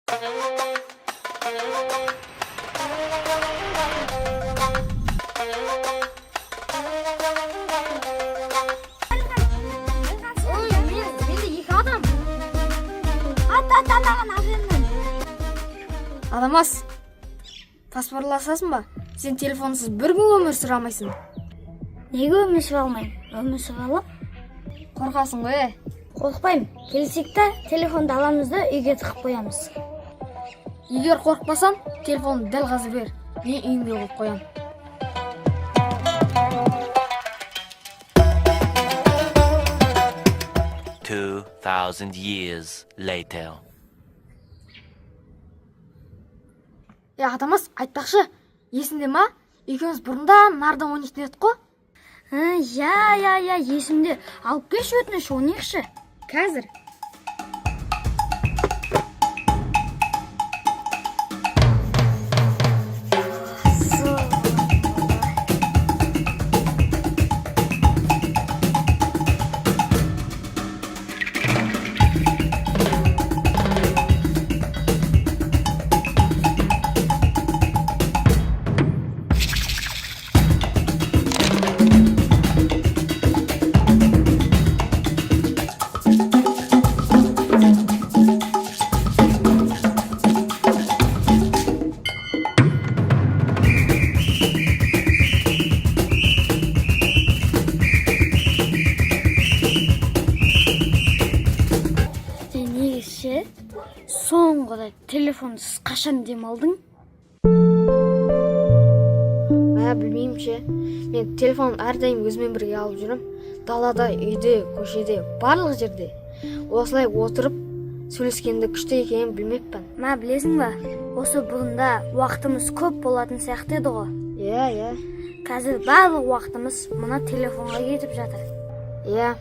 Адамас, паспортласасың ба? Сен телефонсыз бір күн өмір сүре алмайсың. Неге өмір сүре алмаймын? Өмір сүре алам. Қорқасың ғой? Қорқпаймын. Келсек те телефонды аламыз да үйге тығып қоямыз. Егер қорқпасаң, телефонды дәл қазір бер. Мен үйімде қойып қоям. $2,000 years later. Адамас, айтпақшы, есіңде ма? Екеуміз бұрында нарда ойнайтын едік қой? Я, есімде. Алып келші өтініш, ойнайықшы. Қазір. Соңғыда телефонсыз қашан демалдың? Білмеймін ше. Мен телефон әрдайым өзімен бірге алып жүрім. Далада, үйде, көшеде, барлық жерде. Осылай отырып, сөйлескенде күшті екенін білмеппін. Білесің ба? Осы бұрында уақытымыз көп болатын сияқты еді ғой. Иә. Қазір барлық уақытымыз мына телефонға кетіп жатыр. Иә.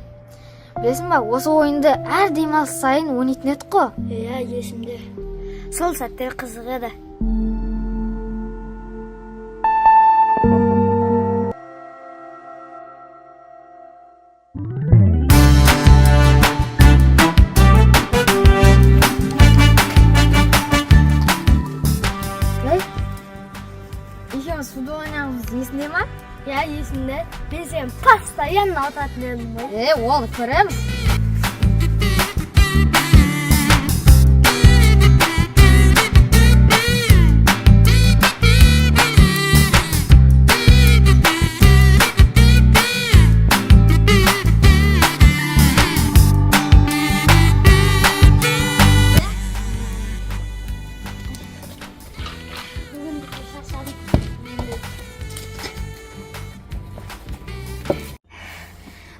Білесің ба, осы ойынды әр демалыс сайын ойнайтын едік қой? Иә, есімде. Сол сәттер қызық еді. Екеуміз футбол ойнағымыз есіңде ма? Иә, есімде. Мен сен постоянно ататын едім ғой. Оны көреміз.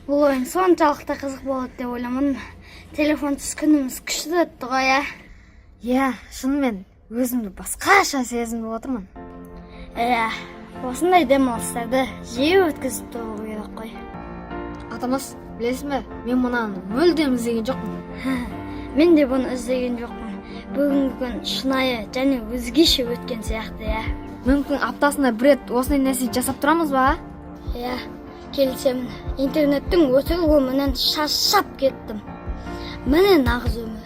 Бұл ойын соншалықты қызық болады деп ойламадым. Телефонсыз күніміз күшті өтті ғой, иә. Иә, шынымен өзімді басқаша сезініп отырмын. Иә, осындай демалыстарды жиі өткізіп тұру керек қой. Адамас, білесің бе, мен мұнаны мүлдем іздеген жоқпын. Мен де бұны іздеген жоқпын. Бүгінгі күн шынайы және өзгеше өткен сияқты, иә. Мүмкін аптасында бір рет осындай нәрсе жасап тұрамыз ба? Иә. Келсемін, интернеттің өтірік өмірінен шаршап кеттім. Міне нағыз өмір.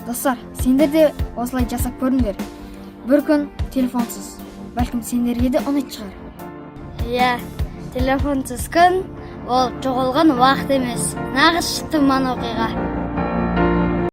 Достар, сендер де осылай жасап көріңдер. Бір күн телефонсыз. Бәлкім сендерге де ұнайтын шығар. Иә, телефонсыз күн ол жоғалған уақыт емес, нағыз шытырман оқиға.